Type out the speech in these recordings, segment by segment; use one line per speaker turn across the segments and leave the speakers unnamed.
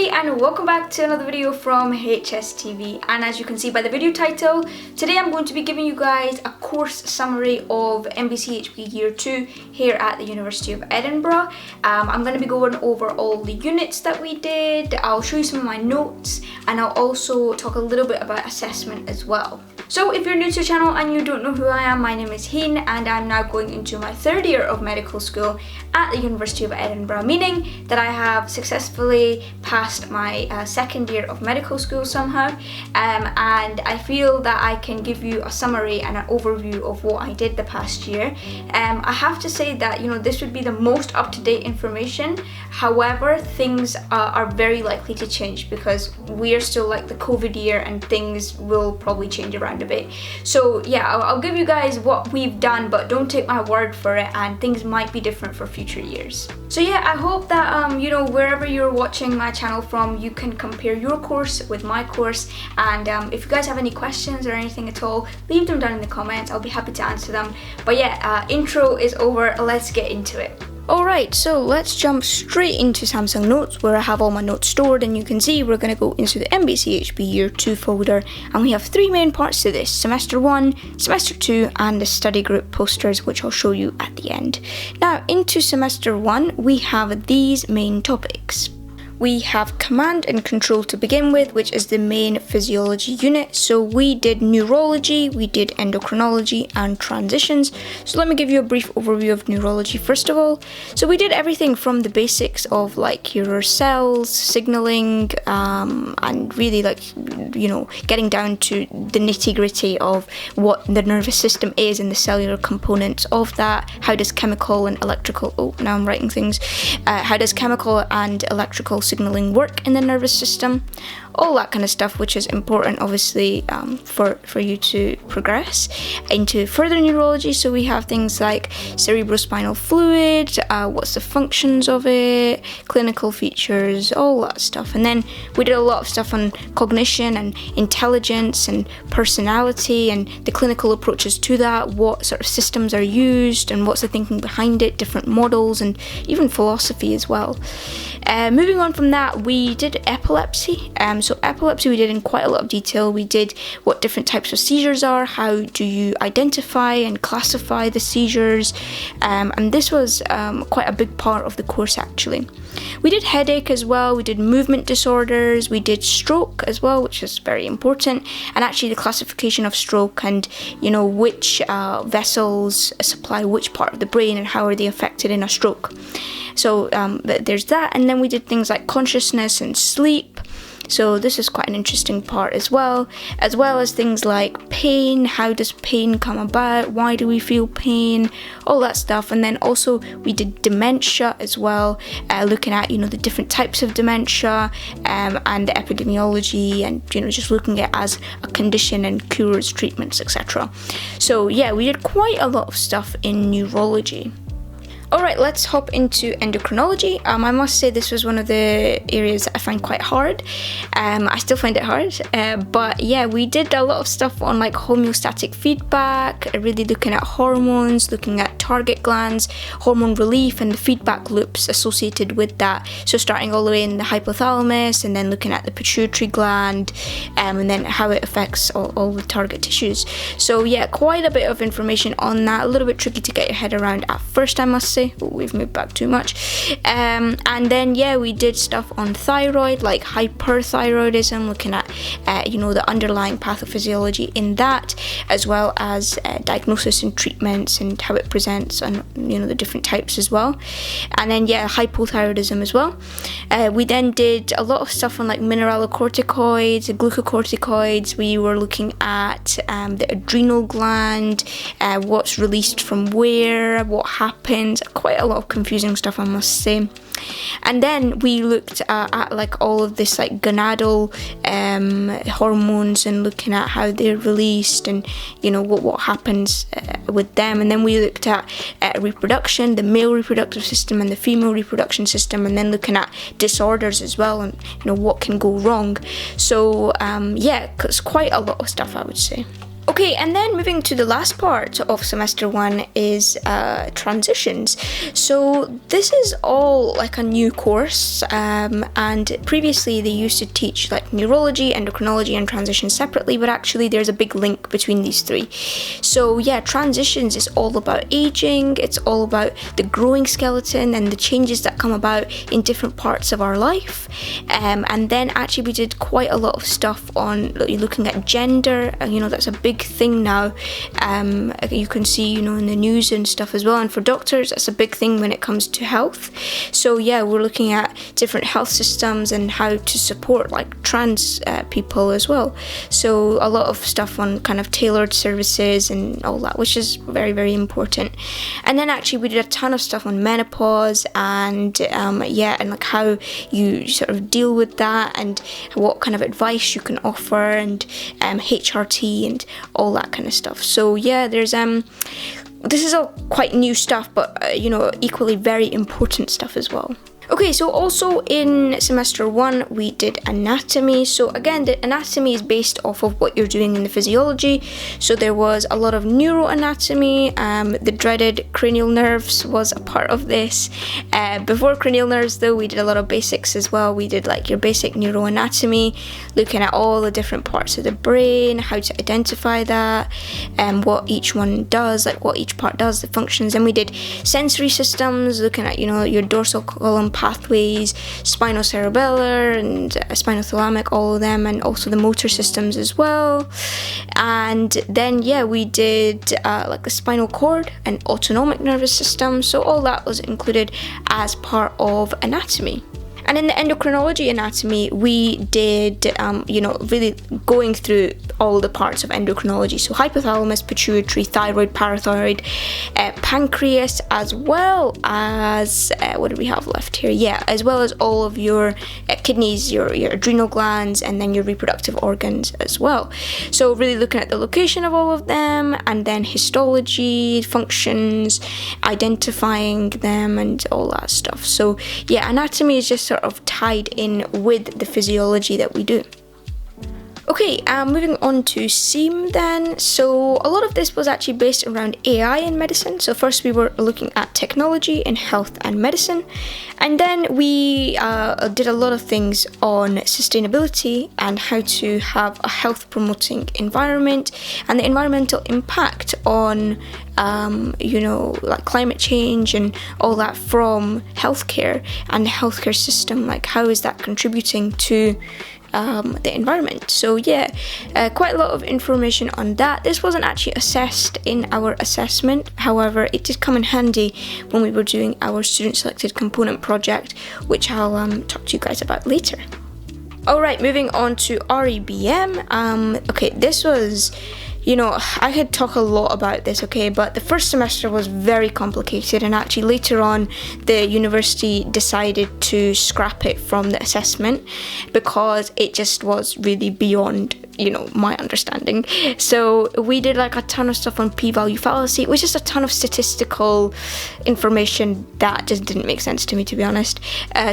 Hey and welcome back to another video from HSTV, and as you can see by the video title, today I'm going to be giving you guys a course summary of MBChB Year 2 here at the University of Edinburgh. I'm going to be going over all the units that we did, I'll show you some of my notes, and I'll also talk a little bit about assessment as well. So if you're new to the channel and you don't know who I am, my name is Heen and I'm now going into my third year of medical school at the University of Edinburgh, meaning that I have successfully passed my second year of medical school somehow, and I feel that I can give you a summary and an overview of what I did the past year. I have to say that, you know, this would be the most up-to-date information. However, things are very likely to change because we are still like the COVID year and things will probably change around a bit. So yeah, I'll give you guys what we've done, but don't take my word for it, and things might be different for future years. So yeah, I hope that you know, wherever you're watching my channel from, you can compare your course with my course, and if you guys have any questions or anything at all, leave them down in the comments. I'll be happy to answer them. But yeah, intro is over, let's get into it. Alright, so let's jump straight into Samsung Notes where I have all my notes stored, and you can see we're going to go into the MBChB Year 2 folder, and we have three main parts to this: Semester 1, Semester 2 and the study group posters, which I'll show you at the end. Now into Semester 1 we have these main topics. We have command and control to begin with, which is the main physiology unit. So we did neurology, we did endocrinology and transitions. So let me give you a brief overview of neurology first of all. So we did everything from the basics of like your cells, signaling, and really like, you know, getting down to the nitty-gritty of what the nervous system is and the cellular components of that. How does chemical and electrical, now I'm writing things, how does chemical and electrical signaling work in the nervous system, all that kind of stuff, which is important obviously for you to progress into further neurology. So we have things like cerebrospinal fluid, what's the functions of it, clinical features, all that stuff. And then we did a lot of stuff on cognition and intelligence and personality and the clinical approaches to that, what sort of systems are used and what's the thinking behind it, different models, and even philosophy as well. Moving on from that, we did epilepsy. So epilepsy we did in quite a lot of detail. We did what different types of seizures are, how do you identify and classify the seizures, and this was quite a big part of the course actually. We did headache as well, we did movement disorders, we did stroke as well, which is very important, and actually the classification of stroke and, you know, which vessels supply which part of the brain and how are they affected in a stroke. So there's that, and then we did things like consciousness and sleep. So this is quite an interesting part as well as things like pain. How does pain come about? Why do we feel pain? All that stuff. And then also we did dementia as well, looking at, you know, the different types of dementia, and the epidemiology, and, you know, just looking at it as a condition and cures, treatments, etc. So yeah, we did quite a lot of stuff in neurology. Alright, let's hop into endocrinology. I must say this was one of the areas that I find quite hard. I still find it hard, but yeah, we did a lot of stuff on like homeostatic feedback, really looking at hormones, looking at target glands, hormone relief and the feedback loops associated with that. So starting all the way in the hypothalamus and then looking at the pituitary gland, and then how it affects all the target tissues. So yeah, quite a bit of information on that, a little bit tricky to get your head around at first, I must say. Oh, we've moved back too much. And then yeah, we did stuff on thyroid, like hyperthyroidism, looking at you know, the underlying pathophysiology in that, as well as diagnosis and treatments and how it presents, and, you know, the different types as well. And then yeah, hypothyroidism as well. We then did a lot of stuff on like mineralocorticoids, glucocorticoids. We were looking at the adrenal gland, what's released from where, what happens. Quite a lot of confusing stuff, I must say. And then we looked at like all of this like gonadal hormones and looking at how they're released and, you know, what happens with them. And then we looked at reproduction, the male reproductive system and the female reproduction system, and then looking at disorders as well and, you know, what can go wrong. So yeah, it's quite a lot of stuff, I would say. Okay, and then moving to the last part of semester 1 is transitions. So this is all like a new course, and previously they used to teach like neurology, endocrinology and transitions separately, but actually there's a big link between these three. So yeah, transitions is all about aging, it's all about the growing skeleton and the changes that come about in different parts of our life. And then actually we did quite a lot of stuff on looking at gender, that's a big thing now. You can see, in the news and stuff as well, and for doctors that's a big thing when it comes to health. So yeah, we're looking at different health systems and how to support like trans people as well. So a lot of stuff on kind of tailored services and all that, which is very, very important. And then actually we did a ton of stuff on menopause and and like how you sort of deal with that and what kind of advice you can offer, and HRT and all that kind of stuff. So yeah, there's this is all quite new stuff, but equally very important stuff as well. Okay, so also in semester 1 we did anatomy. So again, the anatomy is based off of what you're doing in the physiology. So there was a lot of neuroanatomy, the dreaded cranial nerves was a part of this. Before cranial nerves though, we did a lot of basics as well. We did like your basic neuroanatomy, looking at all the different parts of the brain, how to identify that, and what each one does, like what each part does, the functions. And we did sensory systems, looking at your dorsal column pathways, spinocerebellar and spinothalamic, all of them, and also the motor systems as well. And then we did like the spinal cord and autonomic nervous system. So all that was included as part of anatomy. And in the endocrinology anatomy, we did, really going through all the parts of endocrinology. So hypothalamus, pituitary, thyroid, parathyroid, pancreas, as well as, what do we have left here? Yeah, as well as all of your kidneys, your adrenal glands, and then your reproductive organs as well. So really looking at the location of all of them, and then histology, functions, identifying them, and all that stuff. So yeah, anatomy is just sort of tied in with the physiology that we do. Okay, moving on to SEAM then. So a lot of this was actually based around AI in medicine. So first we were looking at technology in health and medicine, and then we did a lot of things on sustainability and how to have a health promoting environment and the environmental impact on like climate change and all that from healthcare and the healthcare system, like how is that contributing to the environment. So yeah, quite a lot of information on that. This wasn't actually assessed in our assessment, however it did come in handy when we were doing our student selected component project, which I'll talk to you guys about later. Alright, moving on to REBM. Okay, this was, I could talk a lot about this, okay, but the first semester was very complicated, and actually later on the university decided to scrap it from the assessment because it just was really beyond my understanding. So we did like a ton of stuff on p-value fallacy. It was just a ton of statistical information that just didn't make sense to me, to be honest.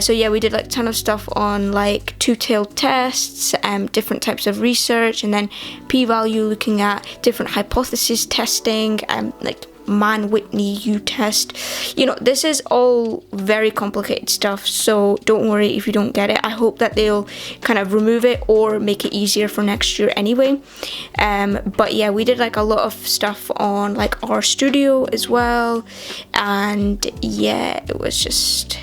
So yeah, we did like a ton of stuff on like two-tailed tests, different types of research, and then p-value, looking at different hypothesis testing, like Mann-Whitney U-test. This is all very complicated stuff, so don't worry if you don't get it. I hope that they'll kind of remove it or make it easier for next year anyway. But yeah, we did like a lot of stuff on like RStudio as well, and yeah, it was just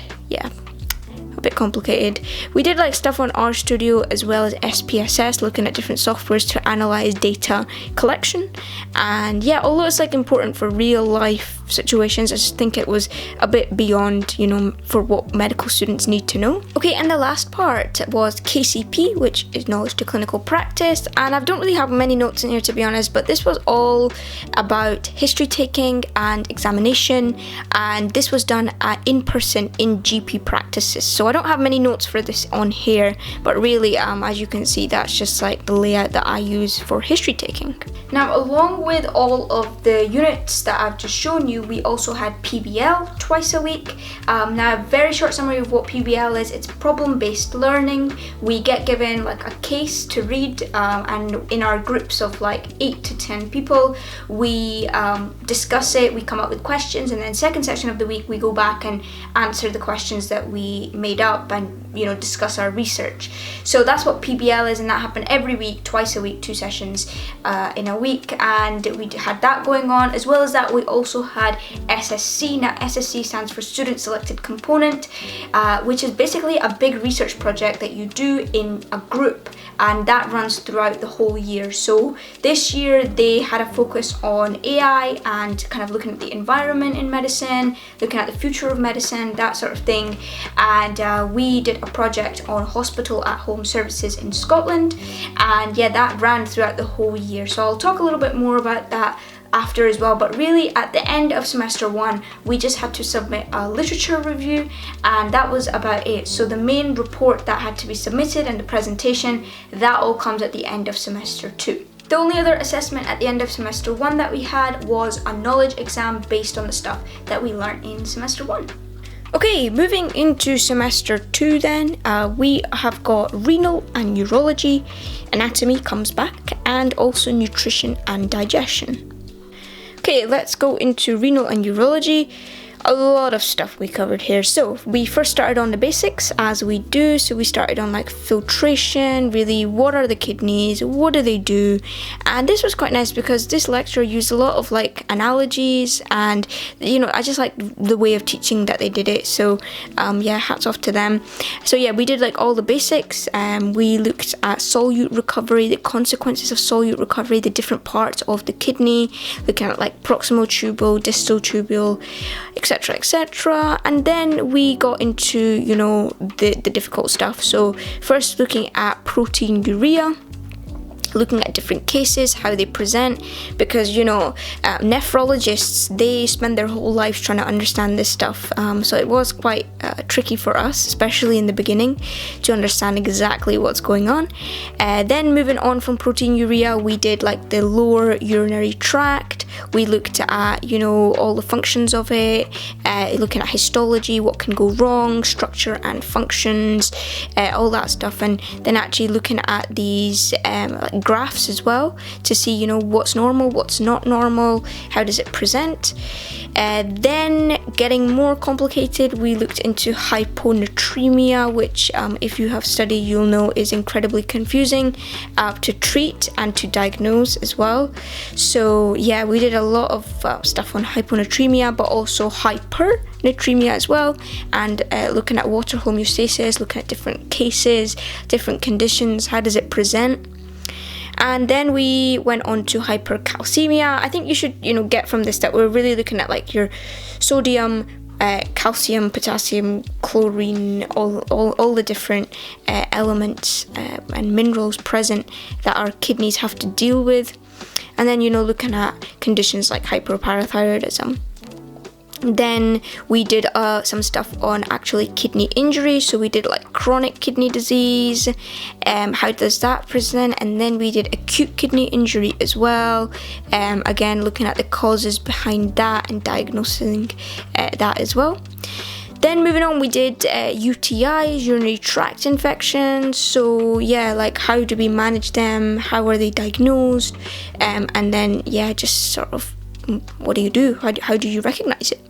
a bit complicated. We did like stuff on RStudio as well as SPSS, looking at different softwares to analyze data collection. And yeah, although it's like important for real life situations, I just think it was a bit beyond, for what medical students need to know. Okay, and the last part was KCP, which is knowledge to clinical practice, and I don't really have many notes in here, to be honest, but this was all about history taking and examination, and this was done in person in GP practices. So I don't don't have many notes for this on here, but really, as you can see, that's just like the layout that I use for history taking. Now, along with all of the units that I've just shown you, we also had PBL twice a week. Now, a very short summary of what PBL is. It's problem-based learning. We get given like a case to read, and in our groups of like 8 to 10 people, we discuss it, we come up with questions, and then second section of the week, we go back and answer the questions that we made up and discuss our research. So that's what PBL is, and that happened every week, twice a week, 2 sessions in a week, and we had that going on. As well as that, we also had SSC. Now, SSC stands for Student Selected Component, which is basically a big research project that you do in a group, and that runs throughout the whole year. So this year they had a focus on AI and kind of looking at the environment in medicine, looking at the future of medicine, that sort of thing. And we did a project on hospital at home services in Scotland, and yeah, that ran throughout the whole year. So I'll talk a little bit more about that after as well, but really at the end of semester 1 we just had to submit a literature review, and that was about it. So the main report that had to be submitted and the presentation, that all comes at the end of semester 2. The only other assessment at the end of semester 1 that we had was a knowledge exam based on the stuff that we learned in semester 1. Okay, moving into semester 2 then, we have got renal and neurology, anatomy comes back, and also nutrition and digestion. Okay, let's go into renal and neurology. A lot of stuff we covered here. So we first started on the basics, as we do. So we started on like filtration, really what are the kidneys, what do they do, and this was quite nice because this lecture used a lot of like analogies, and I just like the way of teaching that they did it. So yeah, hats off to them. So yeah, we did like all the basics. We looked at solute recovery, the consequences of solute recovery, the different parts of the kidney, looking at like proximal tubule, distal tubule, etc, etc. And then we got into the difficult stuff. So first looking at proteinuria, looking at different cases, how they present, because nephrologists, they spend their whole lives trying to understand this stuff, so it was quite tricky for us, especially in the beginning, to understand exactly what's going on. Then moving on from proteinuria, we did like the lower urinary tract. We looked at all the functions of it, looking at histology, what can go wrong, structure and functions, all that stuff, and then actually looking at these graphs as well to see what's normal, what's not normal, how does it present. Then getting more complicated, we looked into hyponatremia, which if you have studied you'll know is incredibly confusing to treat and to diagnose as well. So yeah, we did a lot of stuff on hyponatremia, but also hypernatremia as well, and looking at water homeostasis, looking at different cases, different conditions, how does it present. And then we went on to hypercalcemia. I think you should, get from this that we're really looking at like your sodium, calcium, potassium, chlorine, all the different elements and minerals present that our kidneys have to deal with. And then, looking at conditions like hyperparathyroidism. Then we did some stuff on actually kidney injury. So we did like chronic kidney disease, how does that present, and then we did acute kidney injury as well, again looking at the causes behind that and diagnosing that as well. Then moving on, we did UTIs, urinary tract infections. So yeah, like how do we manage them, how are they diagnosed, and then yeah, just sort of what do you do? How do you recognize it?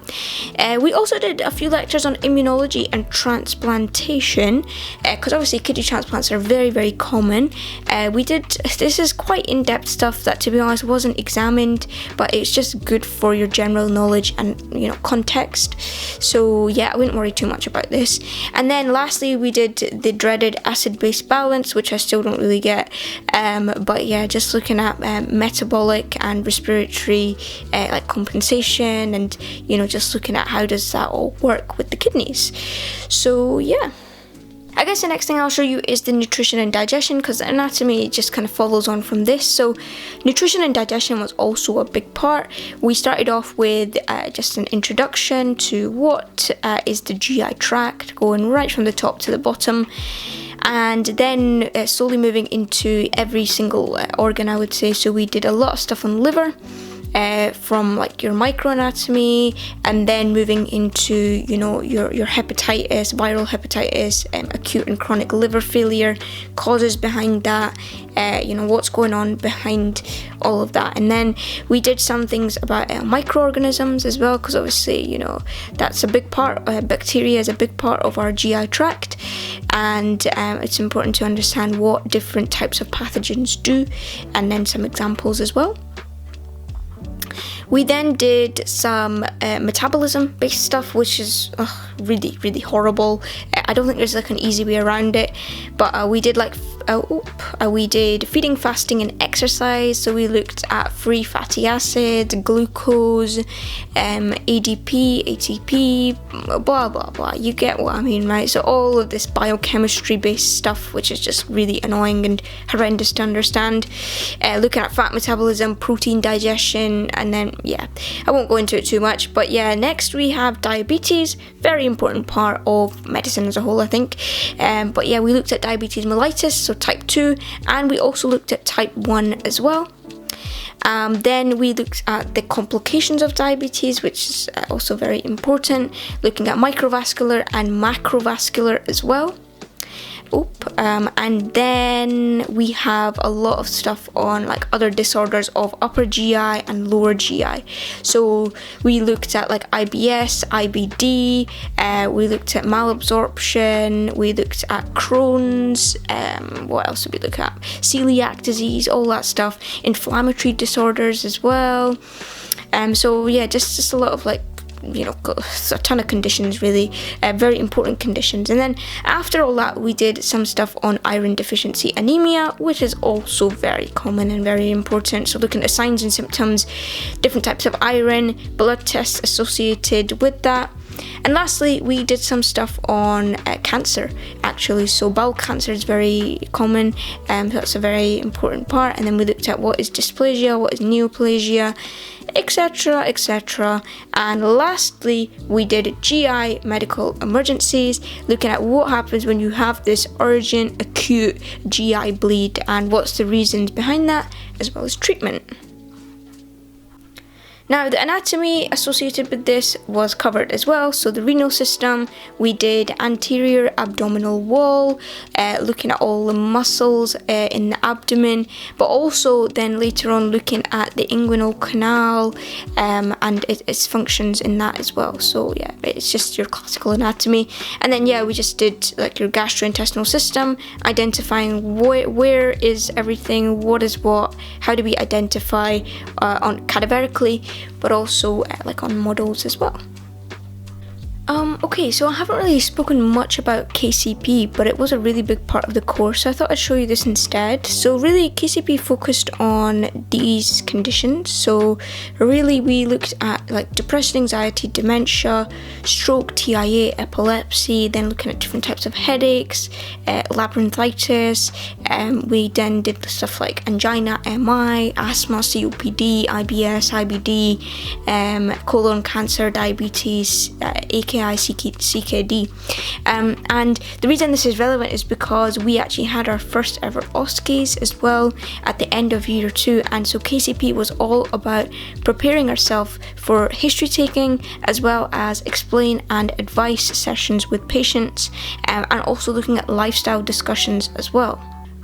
We also did a few lectures on immunology and transplantation, because obviously kidney transplants are very, very common. This is quite in-depth stuff that, to be honest, wasn't examined, but it's just good for your general knowledge and context. So yeah, I wouldn't worry too much about this. And then lastly, we did the dreaded acid-base balance, which I still don't really get, but yeah, just looking at metabolic and respiratory like compensation, and just looking at how does that all work with the kidneys. So yeah. I guess the next thing I'll show you is the nutrition and digestion, because anatomy just kind of follows on from this. So nutrition and digestion was also a big part. We started off with just an introduction to what is the GI tract, going right from the top to the bottom, and then slowly moving into every single organ, I would say. So we did a lot of stuff on liver, from like your microanatomy, and then moving into, you know, your hepatitis, viral hepatitis, acute and chronic liver failure, causes behind that, you know, what's going on behind all of that. And then we did some things about microorganisms as well, because obviously, you know, that's a big part. Bacteria is a big part of our GI tract, and it's important to understand what different types of pathogens do, and then some examples as well. We then did some metabolism based stuff, which is really, really horrible. I don't think there's like an easy way around it, but we did like we did feeding, fasting and exercise. So we looked at free fatty acids, glucose, ADP, ATP, blah blah blah. You get what I mean, right? So all of this biochemistry based stuff, which is just really annoying and horrendous to understand. Looking at fat metabolism, protein digestion, and then yeah, I won't go into it too much, but yeah, next we have diabetes, very important part of medicine as a whole, I think. But yeah, we looked at diabetes mellitus, so type 2, and we also looked at type 1 as well. Then we looked at the complications of diabetes, which is also very important, looking at microvascular and macrovascular as well. And then we have a lot of stuff on like other disorders of upper GI and lower GI. So we looked at like IBS, IBD, we looked at malabsorption, we looked at Crohn's, what else did we look at? Celiac disease, all that stuff, inflammatory disorders as well. So yeah, just a lot of like, you know, a ton of conditions, really, very important conditions. And then after all that, we did some stuff on iron deficiency anemia, which is also very common and very important. So looking at signs and symptoms, different types of iron, blood tests associated with that. And lastly, we did some stuff on cancer, actually. So bowel cancer is very common, that's a very important part. And then we looked at what is dysplasia, what is neoplasia, etc, etc. And lastly, we did GI medical emergencies, looking at what happens when you have this urgent acute GI bleed and what's the reasons behind that, as well as treatment. Now, the anatomy associated with this was covered as well. So the renal system, we did anterior abdominal wall, looking at all the muscles in the abdomen, but also then later on looking at the inguinal canal and its functions in that as well. So yeah, it's just your classical anatomy. And then yeah, we just did like your gastrointestinal system, identifying where is everything, what is what, how do we identify on cadaverically, but also like on models as well. Okay, so I haven't really spoken much about KCP, but it was a really big part of the course, so I thought I'd show you this instead. So really, KCP focused on these conditions. So really, we looked at like depression, anxiety, dementia, stroke, TIA, epilepsy, then looking at different types of headaches, labyrinthitis, we then did stuff like angina, MI, asthma, COPD, IBS, IBD, colon cancer, diabetes, AKI, CKD. And the reason this is relevant is because we actually had our first ever OSCEs as well at the end of year 2, and so KCP was all about preparing ourselves for history taking, as well as explain and advice sessions with patients, and also looking at lifestyle discussions as well.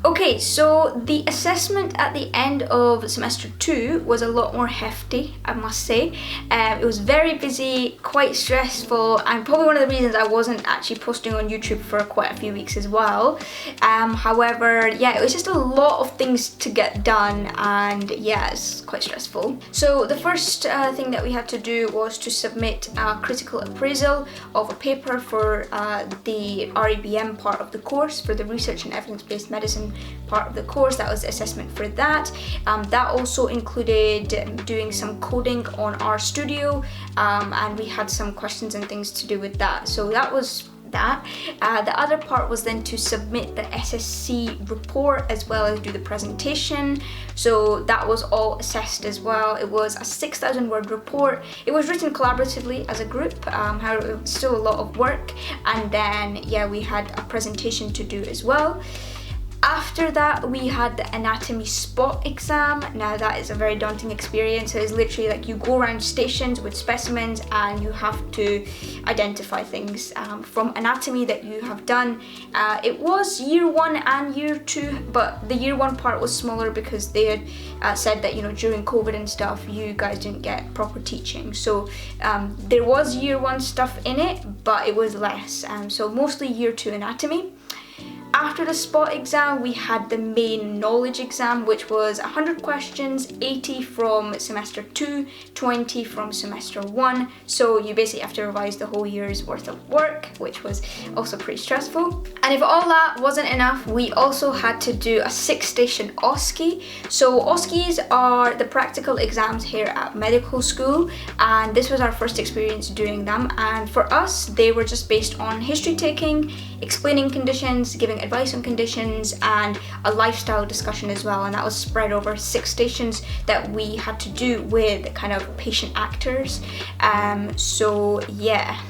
Okay, so the assessment at the end of semester 2 was a lot more hefty, I must say. It was very busy, quite stressful, and probably one of the reasons I wasn't actually posting on YouTube for quite a few weeks as well. However, yeah, it was just a lot of things to get done, and yeah, it's quite stressful. So the first thing that we had to do was to submit a critical appraisal of a paper for the REBM part of the course, for the research and evidence-based medicine part of the course. That was the assessment for that. That also included doing some coding on RStudio, and we had some questions and things to do with that. So that was that. The other part was then to submit the SSC report as well as do the presentation. So that was all assessed as well. It was a 6,000 word report. It was written collaboratively as a group, however it was still a lot of work. And then yeah, we had a presentation to do as well. After that, we had the anatomy spot exam. Now that is a very daunting experience. So it's literally like you go around stations with specimens and you have to identify things from anatomy that you have done. It was year 1 and year 2, but the year 1 part was smaller because they had said that, you know, during COVID and stuff, you guys didn't get proper teaching. So there was year 1 stuff in it, but it was less. So mostly year 2 anatomy. After the spot exam, we had the main knowledge exam, which was 100 questions, 80 from semester 2, 20 from semester 1. So you basically have to revise the whole year's worth of work, which was also pretty stressful. And if all that wasn't enough, we also had to do a 6-station OSCE. So OSCEs are the practical exams here at medical school, and this was our first experience doing them. And for us, they were just based on history taking, explaining conditions, giving advice on conditions, and a lifestyle discussion as well. And that was spread over 6 stations that we had to do with kind of patient actors. So yeah.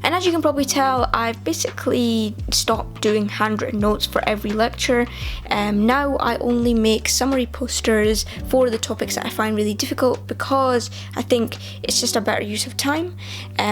And as you can probably tell, I've basically stopped doing handwritten notes for every lecture. Now I only make summary posters for the topics that I find really difficult because I think it's just a better use of time.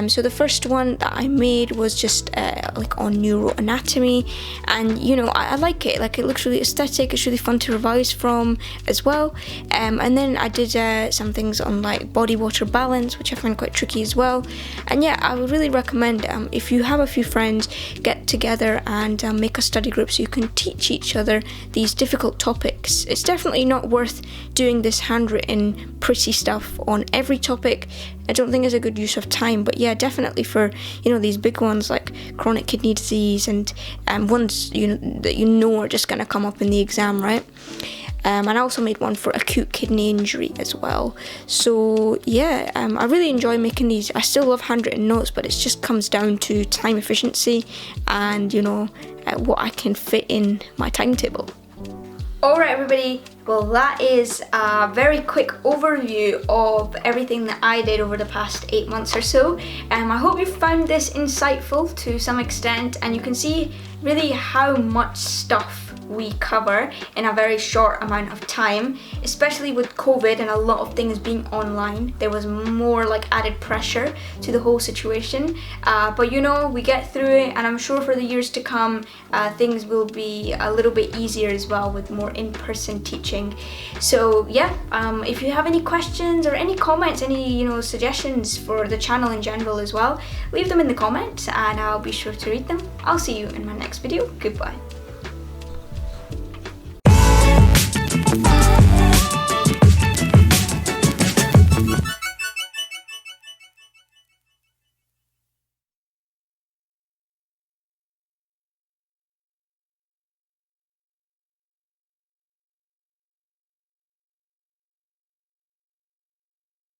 So the first one that I made was just like on neuroanatomy, and you know, I like it. Like, it looks really aesthetic, it's really fun to revise from as well. And then I did some things on like body water balance, which I find quite tricky as well. And yeah, I would really recommend if you have a few friends, get together and make a study group so you can teach each other these difficult topics. It's definitely not worth doing this handwritten pretty stuff on every topic. I don't think it's a good use of time, but yeah, definitely for, you know, these big ones like chronic kidney disease and ones, you know, that you know are just going to come up in the exam, right? And I also made one for acute kidney injury as well. So yeah, I really enjoy making these. I still love handwritten notes, but it just comes down to time efficiency and, you know, what I can fit in my timetable. Alright everybody, well that is a very quick overview of everything that I did over the past 8 months or so. I hope you found this insightful to some extent, and you can see really how much stuff we cover in a very short amount of time, especially with COVID and a lot of things being online. There was more like added pressure to the whole situation, but you know, we get through it, and I'm sure for the years to come things will be a little bit easier as well with more in-person teaching. So yeah, if you have any questions or any comments, any, you know, suggestions for the channel in general as well, leave them in the comments and I'll be sure to read them. I'll see you in my next video. Goodbye.